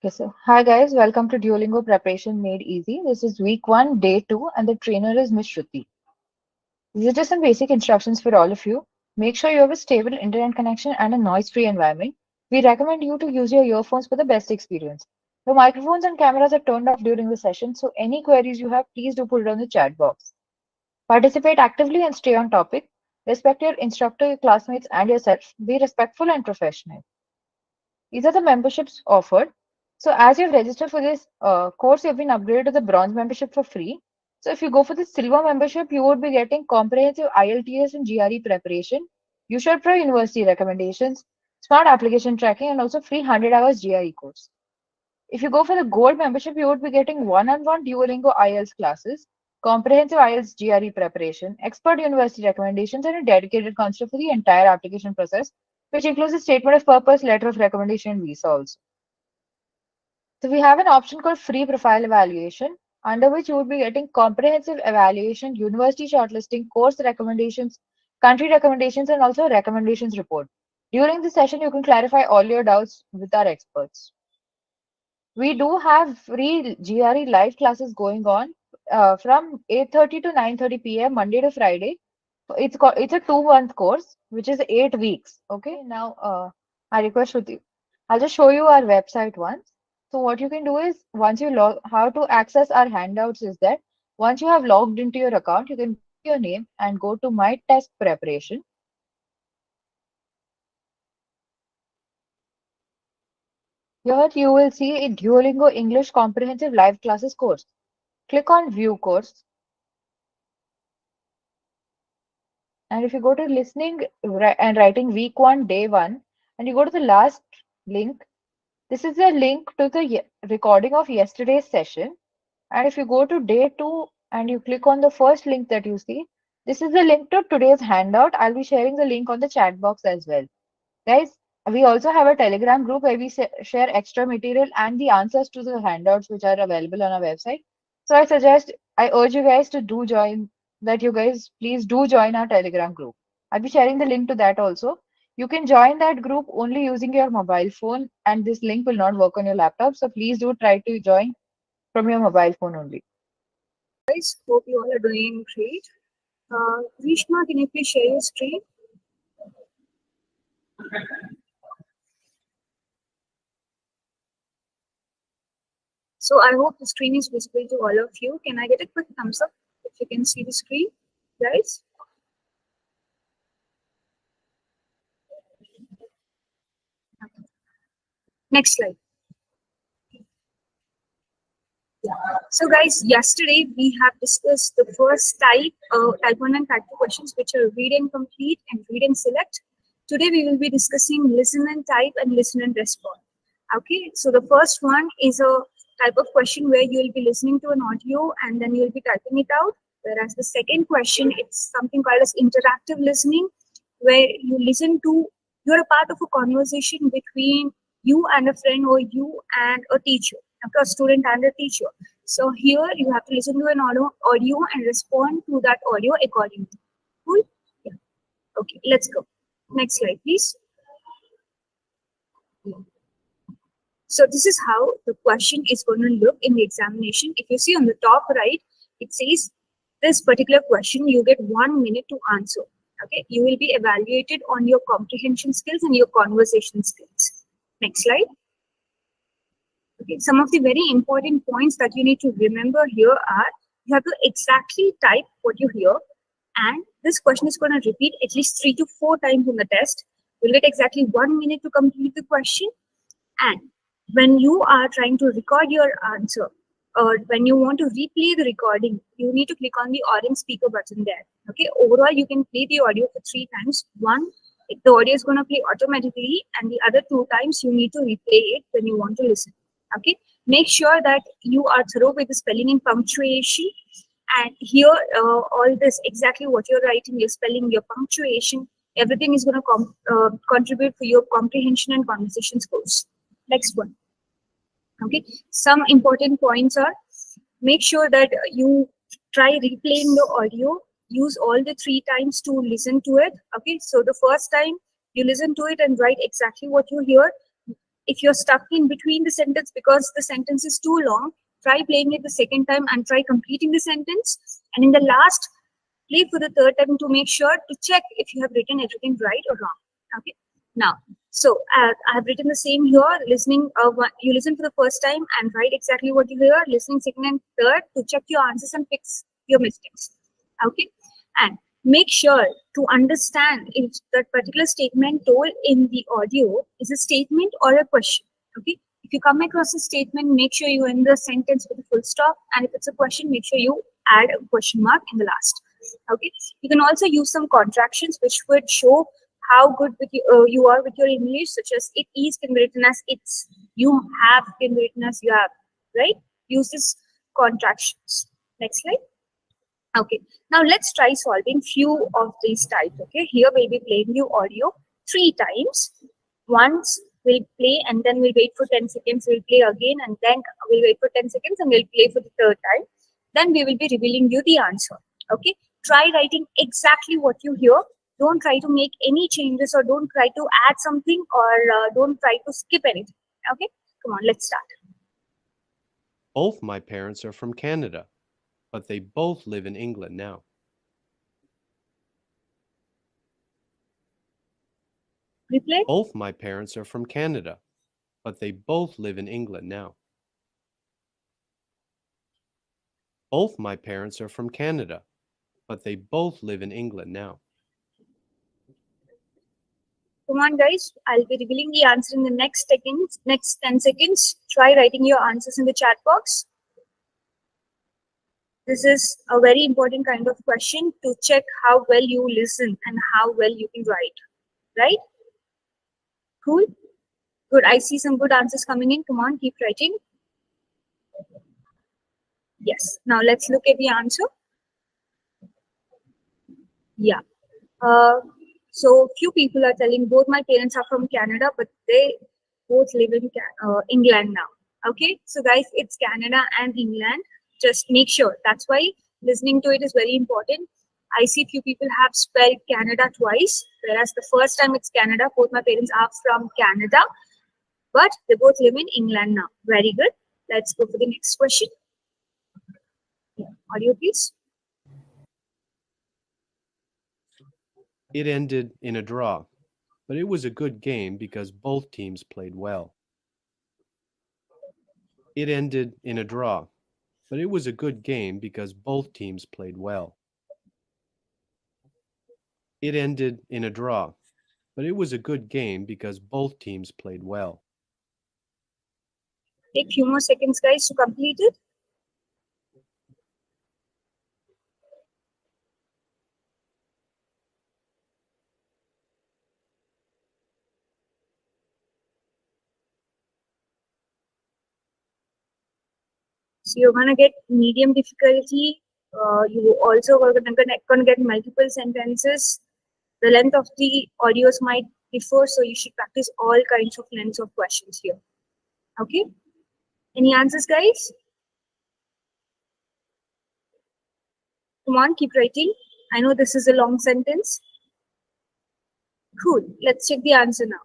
Okay, so hi guys, welcome to Duolingo Preparation Made Easy. This is week 1, day 2, and the trainer is Miss Shruti. These are just some basic instructions for all of you. Make sure you have a stable internet connection and a noise-free environment. We recommend you to use your earphones for the best experience. The microphones and cameras are turned off during the session, so any queries you have, please do put it on the chat box. Participate actively and stay on topic. Respect your instructor, your classmates, and yourself. Be respectful and professional. These are the memberships offered. So as you've registered for this course, you've been upgraded to the bronze membership for free. So if you go for the silver membership, you would be getting comprehensive IELTS and GRE preparation, USHAR Pro University recommendations, smart application tracking, and also free 100 hours GRE course. If you go for the gold membership, you would be getting one-on-one Duolingo IELTS classes, comprehensive IELTS GRE preparation, expert university recommendations, and a dedicated counselor for the entire application process, which includes a statement of purpose, letter of recommendation, and visa also. So we have an option called free profile evaluation, under which you would be getting comprehensive evaluation, university shortlisting, course recommendations, country recommendations, and also a recommendations report. During the session, you can clarify all your doubts with our experts. We do have free GRE live classes going on from 8:30 to 9:30 p.m. Monday to Friday. It's a 2-month course, which is 8 weeks. Okay, now I request Shruti. I'll just show you our website once. So what you can do is once you log, how to access our handouts is that once you have logged into your account, you can put your name and go to My Test Preparation. Here you will see a Duolingo English Comprehensive Live Classes course. Click on View Course. And if you go to listening and writing week 1, day 1, and you go to the last link, this is a link to the recording of yesterday's session. And if you go to day 2 and you click on the first link that you see, this is the link to today's handout. I'll be sharing the link on the chat box as well. Guys, we also have a Telegram group where we share extra material and the answers to the handouts which are available on our website. So I urge you guys to do join that. You guys please do join our Telegram group. I'll be sharing the link to that also. You can join that group only using your mobile phone, and this link will not work on your laptop. So please do try to join from your mobile phone only. Guys, hope you all are doing great. Rishma, can you please share your screen? So I hope the screen is visible to all of you. Can I get a quick thumbs up if you can see the screen, guys? Next slide. So guys, yesterday we have discussed the first type 1 and type 2 questions, which are read and complete and read and select. Today we will be discussing listen and type and listen and respond. Okay, so the first one is a type of question where you will be listening to an audio and then you will be typing it out. Whereas the second question, it's something called as interactive listening, where you listen to, you're a part of a conversation between you and a friend or you and a teacher, okay, a student and a teacher. So here you have to listen to an audio and respond to that audio accordingly. Cool? Yeah. Okay, let's go. Next slide, please. So this is how the question is going to look in the examination. If you see on the top right, it says this particular question, you get 1 minute to answer. Okay, you will be evaluated on your comprehension skills and your conversation skills. Next slide. Okay, some of the very important points that you need to remember here are, you have to exactly type what you hear, and this question is going to repeat at least 3 to 4 times in the test. You'll get exactly 1 minute to complete the question, and when you are trying to record your answer, or when you want to replay the recording, you need to click on the orange speaker button there. Okay, overall you can play the audio for 3 times. One, the audio is going to play automatically, and the other 2 times you need to replay it when you want to listen. Okay, make sure that you are thorough with the spelling and punctuation, and here all this, exactly what you're writing, your spelling, your punctuation, everything is going to contribute for your comprehension and conversation skills. Next one. Okay, some important points are, make sure that you try replaying the audio, use all the 3 times to listen to it. Okay, so the first time you listen to it and write exactly what you hear. If you're stuck in between the sentence because the sentence is too long, try playing it the second time and try completing the sentence. And in the last, play for the third time to make sure to check if you have written everything right or wrong. Okay. Now, so I have written the same here. Listening, you listen for the first time and write exactly what you hear. Listening second and third to check your answers and fix your mistakes. Okay. And make sure to understand if that particular statement told in the audio is a statement or a question. Okay. If you come across a statement, make sure you end the sentence with a full stop. And if it's a question, make sure you add a question mark in the last. Okay. You can also use some contractions which would show how good with you are with your English, such as it is can be written as it's, you have can be written as you have, right? Use this contractions. Next slide. Okay, now let's try solving few of these types. Okay, here we'll be playing you audio 3 times. Once we'll play and then we'll wait for 10 seconds, we'll play again and then we'll wait for 10 seconds and we'll play for the third time. Then we will be revealing you the answer. Okay, try writing exactly what you hear. Don't try to make any changes or don't try to add something or don't try to skip anything. Okay, come on, let's start. Both my parents are from Canada, but they both live in England now. Replay. Both my parents are from Canada, but they both live in England now. Both my parents are from Canada, but they both live in England now. Come on, guys. I'll be revealing the answer in the next 10 seconds. Try writing your answers in the chat box. This is a very important kind of question to check how well you listen and how well you can write. Right? Cool? Good. I see some good answers coming in. Come on, keep writing. Yes. Now let's look at the answer. Yeah. So few people are telling both my parents are from Canada, but they both live in England now. Okay, so guys, it's Canada and England. Just make sure. That's why listening to it is very important. I see few people have spelled Canada twice, whereas the first time it's Canada. Both my parents are from Canada, but they both live in England now. Very good. Let's go for the next question. Yeah. Audio, please. It ended in a draw, but it was a good game because both teams played well. It ended in a draw, but it was a good game because both teams played well. It ended in a draw, but it was a good game because both teams played well. Take few more seconds, guys, to complete it. So you're gonna get medium difficulty. You also are gonna get multiple sentences. The length of the audios might differ, so you should practice all kinds of lengths of questions here. Okay? Any answers, guys? Come on, keep writing. I know this is a long sentence. Cool. Let's check the answer now.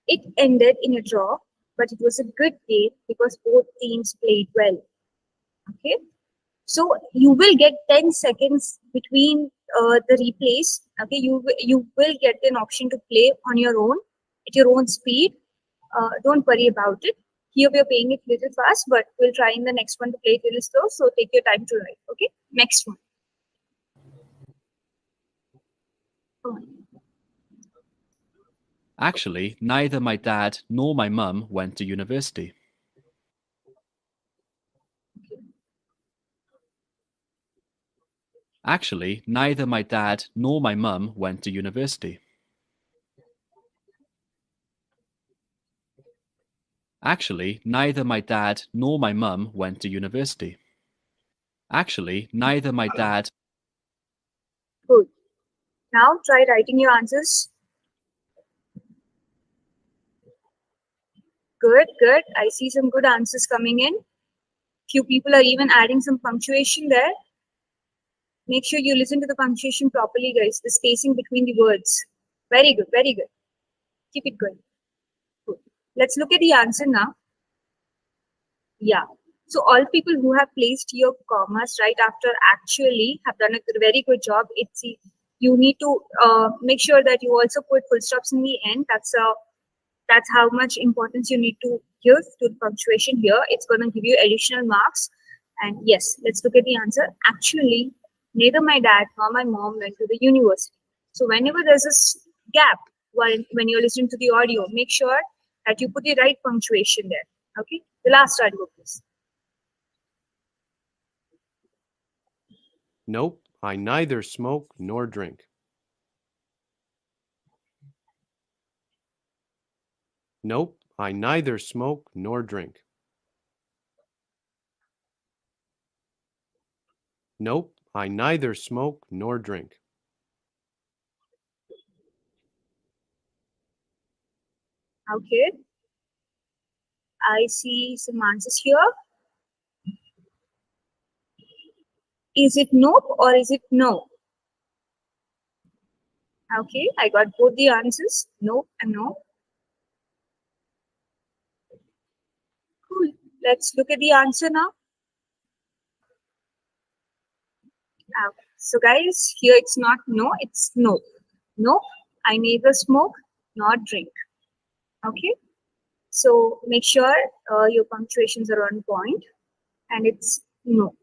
It ended in a draw, but it was a good game because both teams played well. Okay? So you will get 10 seconds between the replays. Okay, you will get an option to play on your own at your own speed. Don't worry about it. Here we are playing it little fast, but we'll try in the next one to play it little slow. So take your time to write. Okay, next one. Come on. Actually, neither my dad nor my mum went to university. Actually, neither my dad nor my mum went to university. Actually, neither my dad nor my mum went to university. Actually, neither my dad. Good. Now try writing your answers. Good, good. I see some good answers coming in. Few people are even adding some punctuation there. Make sure you listen to the punctuation properly, guys. The spacing between the words. Very good, very good. Keep it going. let's look at the answer now. Yeah. So all people who have placed your commas right after actually have done a very good job. You need to make sure that you also put full stops in the end. That's how much importance you need to give to the punctuation here. It's going to give you additional marks. And yes, let's look at the answer. Actually, neither my dad nor my mom went to the university. So whenever there's a gap when you're listening to the audio, make sure that you put the right punctuation there. Okay, the last article, please. Nope, I neither smoke nor drink. Nope, I neither smoke nor drink. Nope, I neither smoke nor drink. Okay, I see some answers here. Is it nope or is it no? Okay, I got both the answers, no and no. Cool. Let's look at the answer now. So guys, here it's not no, it's no. No, I neither smoke nor drink. Okay, so make sure your punctuations are on point, and it's no.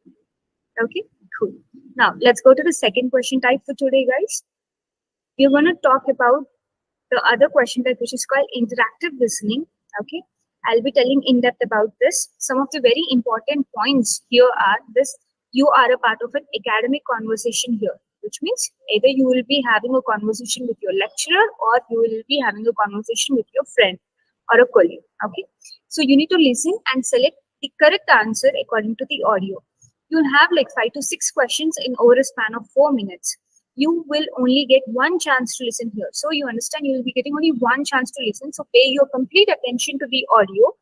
Okay, cool. Now let's go to the second question type for today, guys. We're going to talk about the other question type, which is called interactive listening. Okay, I'll be telling in depth about this. Some of the very important points here are this: you are a part of an academic conversation here, which means either you will be having a conversation with your lecturer or you will be having a conversation with your friend or a colleague. Okay, so you need to listen and select the correct answer according to the audio. You'll have like 5 to 6 questions in over a span of 4 minutes. You will only get one chance to listen here. So you understand, you will be getting only one chance to listen. So pay your complete attention to the audio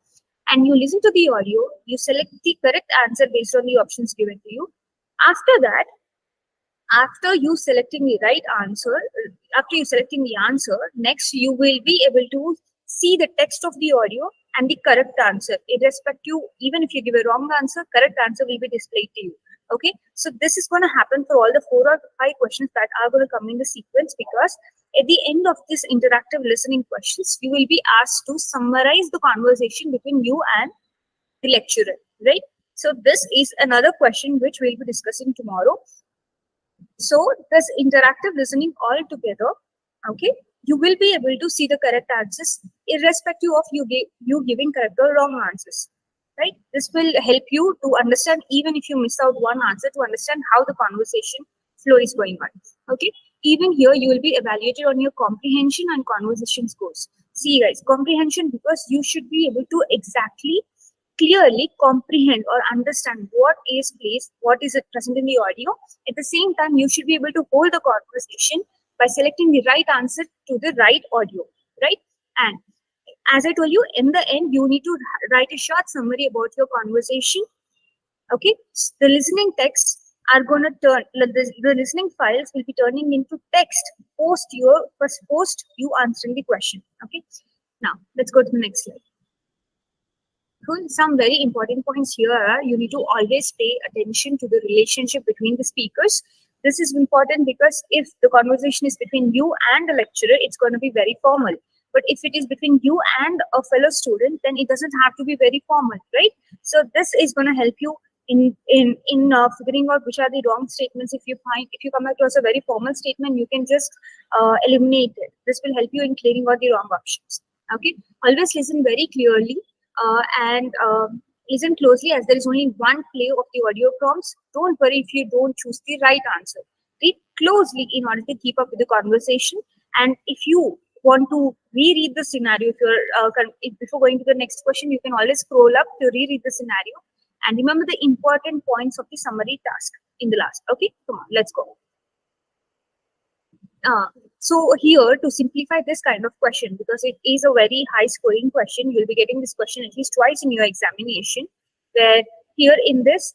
and you listen to the audio. You select the correct answer based on the options given to you. After that, after you selecting the answer, next you will be able to see the text of the audio and the correct answer. Irrespective, even if you give a wrong answer, correct answer will be displayed to you. Okay, so this is going to happen for all the 4 or 5 questions that are going to come in the sequence, because at the end of this interactive listening questions, you will be asked to summarize the conversation between you and the lecturer, right? So this is another question which we'll be discussing tomorrow. So this interactive listening all together, okay, you will be able to see the correct answers irrespective of you giving correct or wrong answers. Right? This will help you to understand, even if you miss out one answer, to understand how the conversation flow is going on. Okay. Even here, you will be evaluated on your comprehension and conversation scores. See, guys, comprehension, because you should be able to exactly, clearly comprehend or understand what is placed, what is present in the audio. At the same time, you should be able to hold the conversation by selecting the right answer to the right audio. Right? And as I told you, in the end, you need to write a short summary about your conversation. Okay, the listening texts are going to turn, the listening files will be turning into text post you answering the question. Okay, now let's go to the next slide. Some very important points here are you need to always pay attention to the relationship between the speakers. This is important because if the conversation is between you and the lecturer, it's going to be very formal. But if it is between you and a fellow student, then it doesn't have to be very formal, right? So this is going to help you in figuring out which are the wrong statements. If you come across a very formal statement, you can just eliminate it. This will help you in clearing out the wrong options. Okay, always listen very clearly and listen closely, as there is only one play of the audio prompts. Don't worry if you don't choose the right answer. Read closely in order to keep up with the conversation. And if you want to reread the scenario, before going to the next question, you can always scroll up to reread the scenario and remember the important points of the summary task in the last. Okay, come on, let's go. So here, to simplify this kind of question, because it is a very high scoring question, you'll be getting this question at least twice in your examination, where here in this,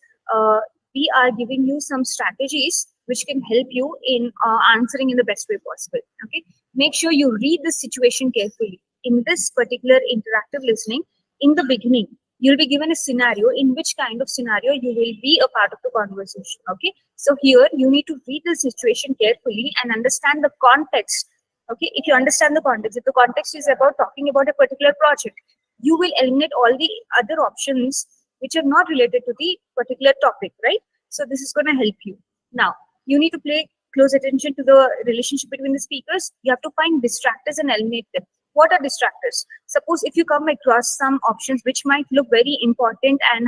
we are giving you some strategies which can help you in answering in the best way possible. Okay, make sure you read the situation carefully. in this particular interactive listening, in the beginning, you'll be given a scenario in which kind of scenario you will be a part of the conversation. Okay, so here you need to read the situation carefully and understand the context. Okay, if you understand the context, if the context is about talking about a particular project, you will eliminate all the other options which are not related to the particular topic, right? So this is going to help you. Now, you need to pay close attention to the relationship between the speakers. You have to find distractors and eliminate them. What are distractors? Suppose if you come across some options which might look very important and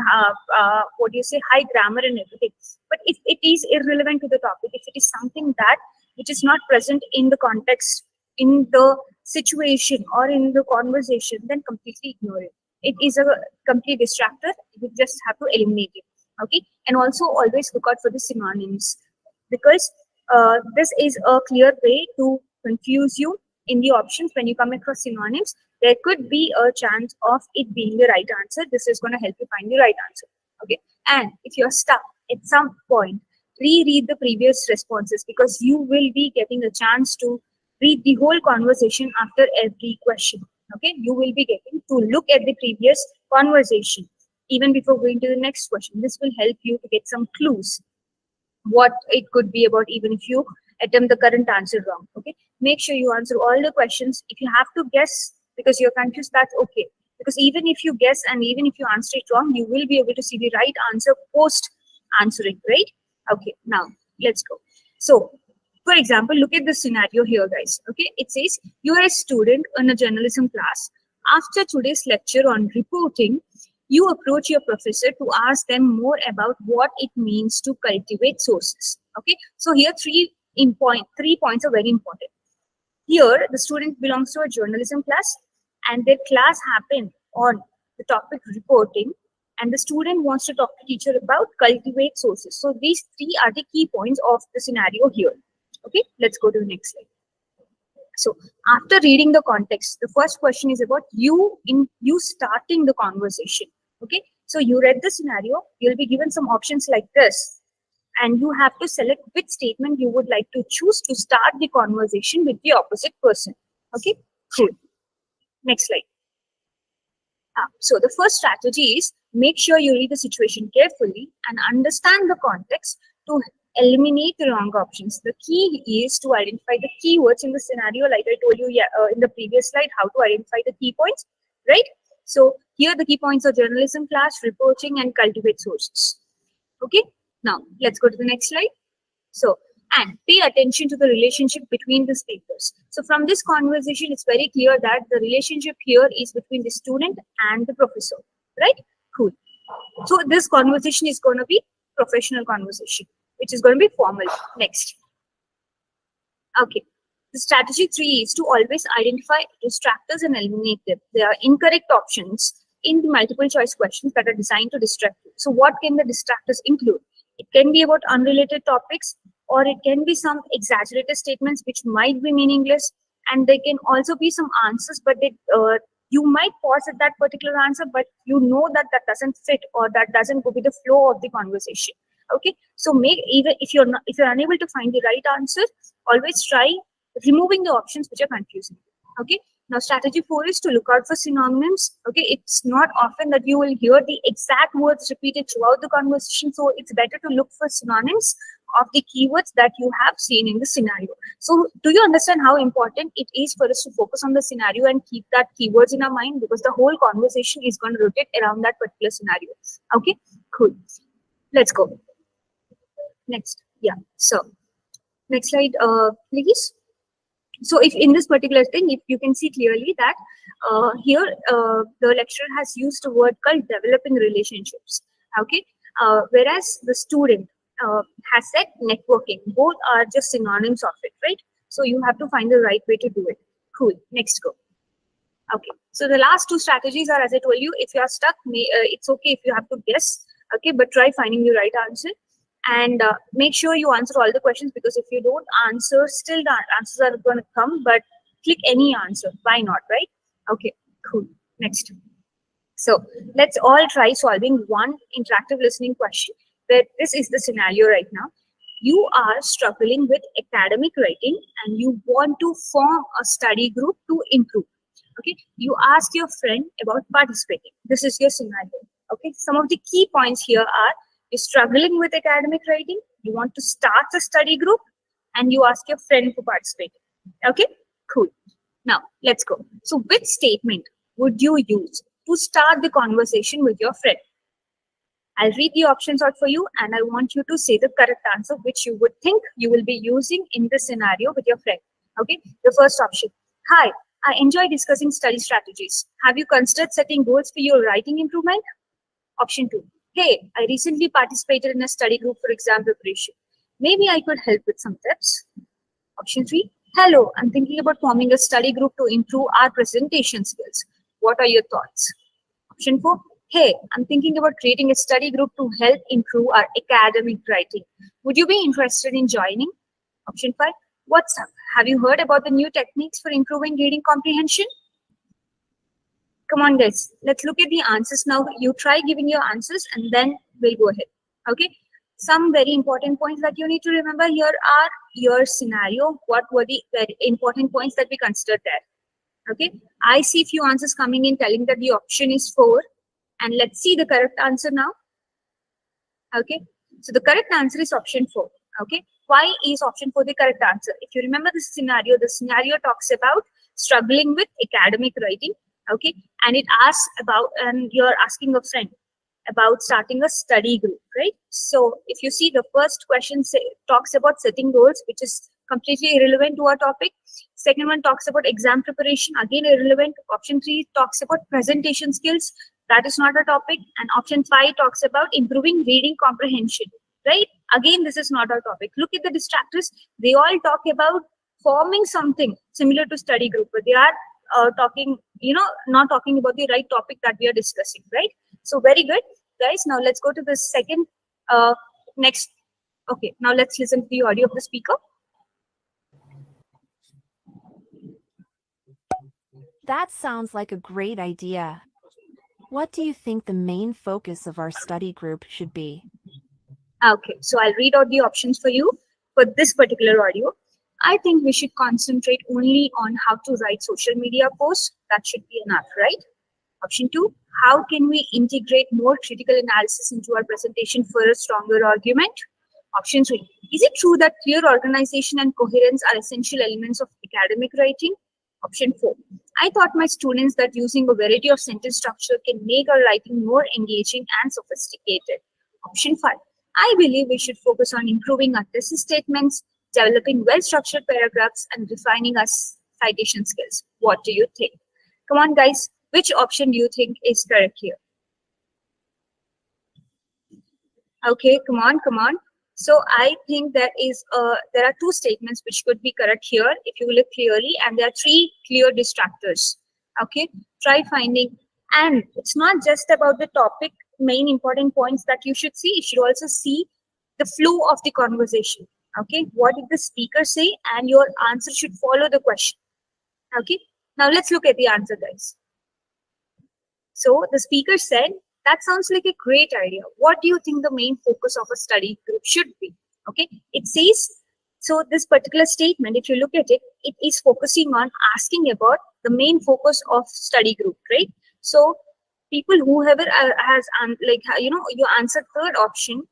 what do you say, high grammar and everything, but if it is irrelevant to the topic, if it is something that which is not present in the context, in the situation or in the conversation, then completely ignore it. It is a complete distractor. You just have to eliminate it. Okay, and also always look out for the synonyms, because this is a clear way to confuse you in the options. When you come across synonyms, there could be a chance of it being the right answer. This is going to help you find the right answer. Okay, and if you're stuck at some point, reread the previous responses, because you will be getting a chance to read the whole conversation after every question. Okay, you will be getting to look at the previous conversation even before going to the next question. This will help you to get some clues what it could be about, even if you attempt the current answer wrong. Okay, make sure you answer all the questions. If you have to guess because you're confused, that's okay, because even if you guess and even if you answer it wrong, you will be able to see the right answer post answering, right? Okay, now let's go. So for example, look at the scenario here, guys. Okay, it says you're a student in a journalism class. After today's lecture on reporting, you approach your professor to ask them more about what it means to cultivate sources. Okay, so here three points are very important. Here, the student belongs to a journalism class, and their class happened on the topic reporting, and the student wants to talk to teacher about cultivate sources. So these three are the key points of the scenario here. Okay, let's go to the next slide. So after reading the context, the first question is about you starting the conversation. Okay, so you read the scenario, you'll be given some options like this, and you have to select which statement you would like to choose to start the conversation with the opposite person. Okay, cool. Next slide. So the first strategy is make sure you read the situation carefully and understand the context to eliminate the wrong options. The key is to identify the keywords in the scenario, like I told you in the previous slide, how to identify the key points, right? So here the key points are journalism class, reporting, and cultivate sources. Okay, now let's go to the next slide. So, and pay attention to the relationship between the speakers. So from this conversation, it's very clear that the relationship here is between the student and the professor, right? Cool. So this conversation is going to be professional conversation, which is going to be formal. Next. Okay. The strategy 3 is to always identify distractors and eliminate them. There are incorrect options in the multiple choice questions that are designed to distract you. So what can the distractors include? It can be about unrelated topics, or it can be some exaggerated statements which might be meaningless, and there can also be some answers, but you might pause at that particular answer, but you know that that doesn't fit or that doesn't go with the flow of the conversation. Okay, so even if you're unable to find the right answer, always try removing the options which are confusing. Okay, now strategy 4 is to look out for synonyms. Okay, it's not often that you will hear the exact words repeated throughout the conversation, so it's better to look for synonyms of the keywords that you have seen in the scenario. So do you understand how important it is for us to focus on the scenario and keep that keywords in our mind, because the whole conversation is going to rotate around that particular scenario. Okay, cool. Let's go. Next. Yeah, so next slide, please. So if in this particular thing, if you can see clearly that here the lecturer has used the word called developing relationships. Okay, whereas the student has said networking. Both are just synonyms of it, right? So you have to find the right way to do it. Cool. Next, go. Okay, so the last two strategies are, as I told you, if you are stuck, it's okay if you have to guess. Okay, but try finding the right answer. And make sure you answer all the questions, because if you don't answer, still the answers are going to come, but click any answer. Why not, right? Okay, cool. Next. So let's all try solving one interactive listening question, where this is the scenario right now. You are struggling with academic writing and you want to form a study group to improve. Okay, you ask your friend about participating. This is your scenario. Okay, some of the key points here are: you're struggling with academic writing, you want to start a study group, and you ask your friend to participate. Okay, cool. Now let's go. So which statement would you use to start the conversation with your friend? I'll read the options out for you, and I want you to say the correct answer which you would think you will be using in this scenario with your friend. Okay, the first option: hi, I enjoy discussing study strategies. Have you considered setting goals for your writing improvement? Option 2: hey, I recently participated in a study group for exam preparation. Maybe I could help with some tips. Option 3: hello, I'm thinking about forming a study group to improve our presentation skills. What are your thoughts? Option 4: hey, I'm thinking about creating a study group to help improve our academic writing. Would you be interested in joining? Option 5: what's up? Have you heard about the new techniques for improving reading comprehension? Come on, guys. Let's look at the answers now. You try giving your answers and then we'll go ahead. Okay. Some very important points that you need to remember here are your scenario. What were the very important points that we considered there? Okay. I see few answers coming in telling that the option is 4. And let's see the correct answer now. Okay. So the correct answer is option 4. Okay. Why is option 4 the correct answer? If you remember the scenario talks about struggling with academic writing. Okay. And it asks about, and you're asking a friend about starting a study group, right? So if you see, the first question talks about setting goals, which is completely irrelevant to our topic. Second one talks about exam preparation, again irrelevant. Option 3 talks about presentation skills, that is not a topic. And option 5 talks about improving reading comprehension, right? Again, this is not our topic. Look at the distractors. They all talk about forming something similar to study group, but they are talking, not talking about the right topic that we are discussing, right? So very good, guys. Now let's go to the second, next. Okay, now let's listen to the audio of the speaker. That sounds like a great idea. What do you think the main focus of our study group should be? Okay, so I'll read out the options for you for this particular audio. I think we should concentrate only on how to write social media posts. That should be enough, right? Option 2, how can we integrate more critical analysis into our presentation for a stronger argument? Option 3, is it true that clear organization and coherence are essential elements of academic writing? Option 4, I taught my students that using a variety of sentence structure can make our writing more engaging and sophisticated. Option 5, I believe we should focus on improving our thesis statements, developing well-structured paragraphs, and refining our citation skills. What do you think? Come on, guys. Which option do you think is correct here? Okay, come on. So I think there are 2 statements which could be correct here if you look clearly, and there are 3 clear distractors. Okay, try finding. And it's not just about the topic, main important points that you should see. You should also see the flow of the conversation. Okay, what did the speaker say? And your answer should follow the question. Okay, now let's look at the answer, guys. So the speaker said, that sounds like a great idea. What do you think the main focus of a study group should be? Okay, it says, so this particular statement, if you look at it, it is focusing on asking about the main focus of study group, right? So people, whoever has, you answered third option,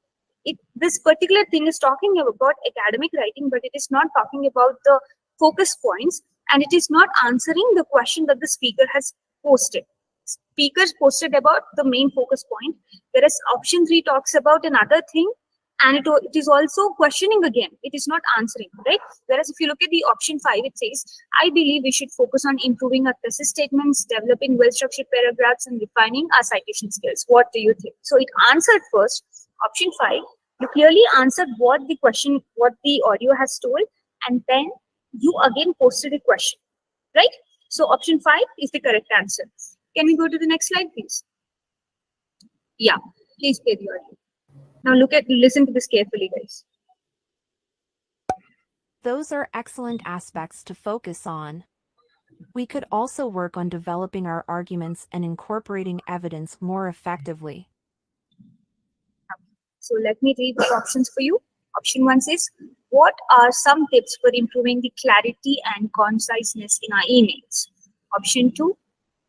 this particular thing is talking about academic writing, but it is not talking about the focus points, and it is not answering the question that the speaker has posted. Speakers posted about the main focus point, whereas option 3 talks about another thing, and it is also questioning again. It is not answering, right? Whereas if you look at the option 5, it says, I believe we should focus on improving our thesis statements, developing well-structured paragraphs, and refining our citation skills. What do you think? So it answered first, option 5. You clearly answered what the question, what the audio has told, and then you again posted a question, right? So option 5 is the correct answer. Can we go to the next slide, please? Yeah, please play the audio. Now listen to this carefully, guys. Those are excellent aspects to focus on. We could also work on developing our arguments and incorporating evidence more effectively. So let me read the options for you. Option 1 says, what are some tips for improving the clarity and conciseness in our emails? Option 2,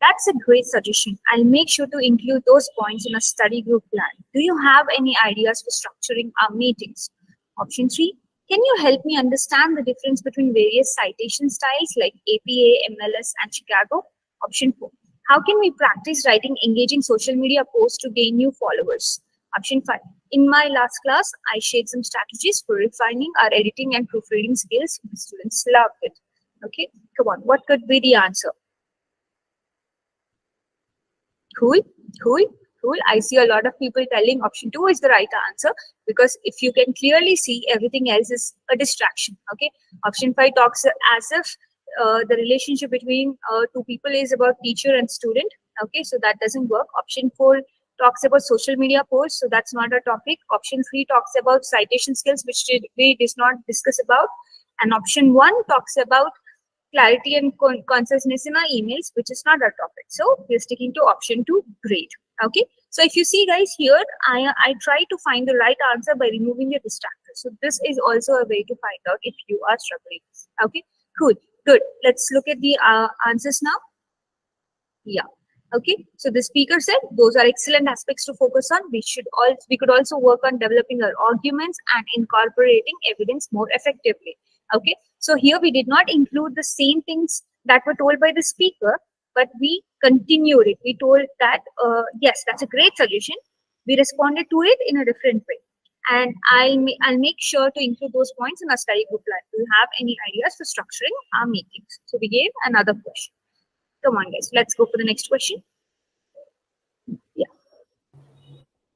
that's a great suggestion. I'll make sure to include those points in a study group plan. Do you have any ideas for structuring our meetings? Option 3, can you help me understand the difference between various citation styles like APA, MLS, and Chicago? Option 4, how can we practice writing engaging social media posts to gain new followers? Option 5, in my last class, I shared some strategies for refining our editing and proofreading skills. The students loved it. Okay, come on, what could be the answer? Cool, cool, cool. I see a lot of people telling option 2 is the right answer, because if you can clearly see, everything else is a distraction. Okay, option 5 talks as if the relationship between two people is about teacher and student. Okay, so that doesn't work. Option 4 talks about social media posts, so that's not a topic. Option 3 talks about citation skills, which we did not discuss about. And option 1 talks about clarity and conciseness in our emails, which is not our topic. So we're sticking to option 2, great. Okay, so if you see guys here, I try to find the right answer by removing the distractors. So this is also a way to find out if you are struggling. Okay, cool, good. Let's look at the answers now. Yeah. Okay, so the speaker said those are excellent aspects to focus on. We could also work on developing our arguments and incorporating evidence more effectively. Okay, so here we did not include the same things that were told by the speaker, but we continued it. We told that yes, that's a great suggestion. We responded to it in a different way, and I'll make sure to include those points in our study group plan. Do you have any ideas for structuring our meetings? So we gave another question. Come on, guys, let's go for the next question. Yeah.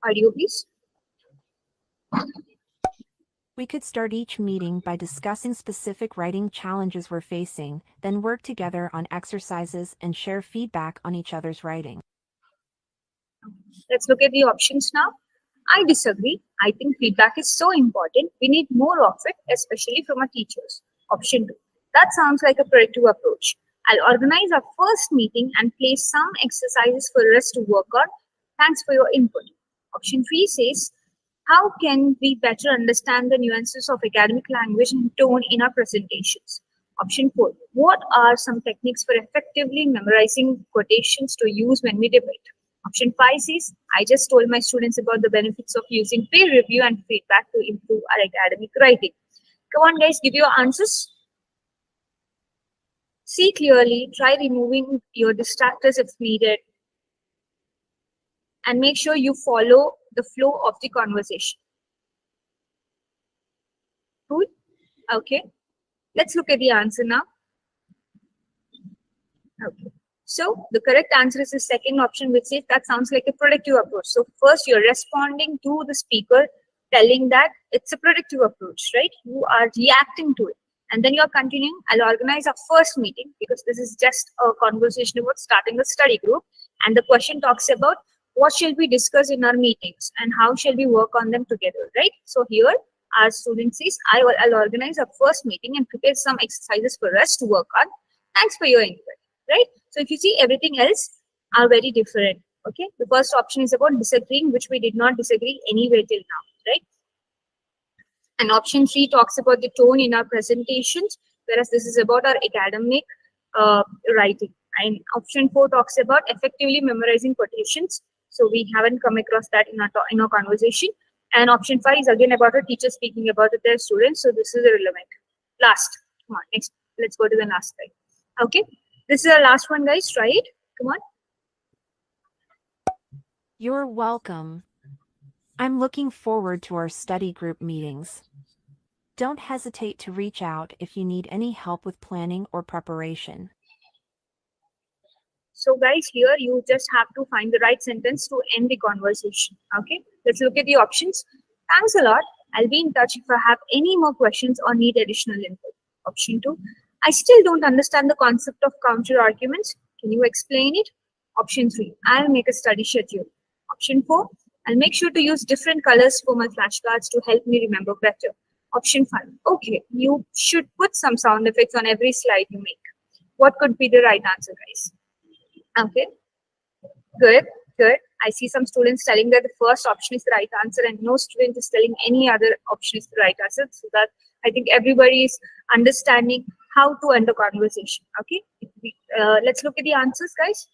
Audio, please. We could start each meeting by discussing specific writing challenges we're facing, then work together on exercises and share feedback on each other's writing. Let's look at the options now. I disagree. I think feedback is so important. We need more of it, especially from our teachers. Option 2. That sounds like a productive approach. I'll organize our first meeting and place some exercises for us to work on. Thanks for your input. Option 3 says, how can we better understand the nuances of academic language and tone in our presentations? Option 4, what are some techniques for effectively memorizing quotations to use when we debate? Option 5 says, I just told my students about the benefits of using peer review and feedback to improve our academic writing. Come on, guys, give your answers. See clearly, try removing your distractors if needed, and make sure you follow the flow of the conversation. Cool? Okay. Let's look at the answer now. Okay. So the correct answer is the second option, which says that sounds like a productive approach. So first you're responding to the speaker, telling that it's a productive approach, right? You are reacting to it. And then you're continuing, I'll organize a first meeting, because this is just a conversation about starting a study group. And the question talks about what shall we discuss in our meetings and how shall we work on them together, right? So here our student says, I'll organize a first meeting and prepare some exercises for us to work on. Thanks for your input, right? So if you see, everything else are very different. Okay, the first option is about disagreeing, which we did not disagree anyway till now, right? And option 3 talks about the tone in our presentations, whereas this is about our academic writing. And option 4 talks about effectively memorizing quotations. So we haven't come across that in our conversation. And option 5 is again about a teacher speaking about their students. So this is irrelevant. Last, come on, next, let's go to the last slide. Okay, this is our last one, guys. Try it. Come on. You're welcome. I'm looking forward to our study group meetings. Don't hesitate to reach out if you need any help with planning or preparation. So guys, here you just have to find the right sentence to end the conversation. Okay, let's look at the options. Thanks a lot. I'll be in touch if I have any more questions or need additional input. Option 2, I still don't understand the concept of counter arguments. Can you explain it? Option 3, I'll make a study schedule. Option 4, I'll make sure to use different colors for my flashcards to help me remember better. Option 5, okay, you should put some sound effects on every slide you make. What could be the right answer, guys? Okay, good, good. I see some students telling that the first option is the right answer, and no student is telling any other option is the right answer. So that I think everybody is understanding how to end the conversation. Okay, if Let's look at the answers, guys.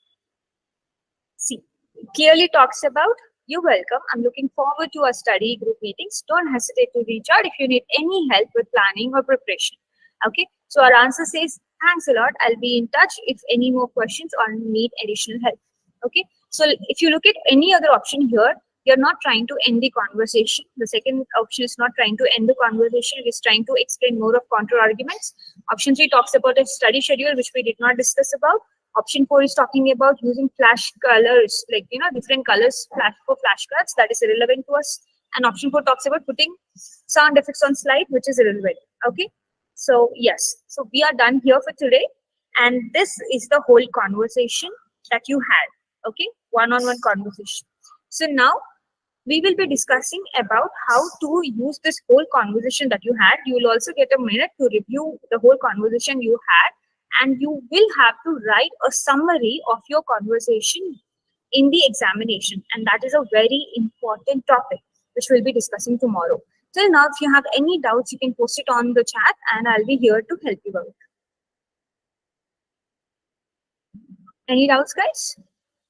See, it clearly talks about, you're welcome. I'm looking forward to our study group meetings. Don't hesitate to reach out if you need any help with planning or preparation. Okay, so our answer says, thanks a lot. I'll be in touch if any more questions or need additional help. Okay, so if you look at any other option here, you're not trying to end the conversation. The second option is not trying to end the conversation. It is trying to explain more of counter arguments. Option 3 talks about a study schedule, which we did not discuss about. Option 4 is talking about using flash colors, like, different colors for flashcards. That is irrelevant to us. And option 4 talks about putting sound effects on slide, which is irrelevant. Okay. So yes, so we are done here for today. And this is the whole conversation that you had. Okay. One-on-one conversation. So now we will be discussing about how to use this whole conversation that you had. You will also get a minute to review the whole conversation you had. And you will have to write a summary of your conversation in the examination. And that is a very important topic, which we'll be discussing tomorrow. Till now, if you have any doubts, you can post it on the chat and I'll be here to help you out. Any doubts, guys?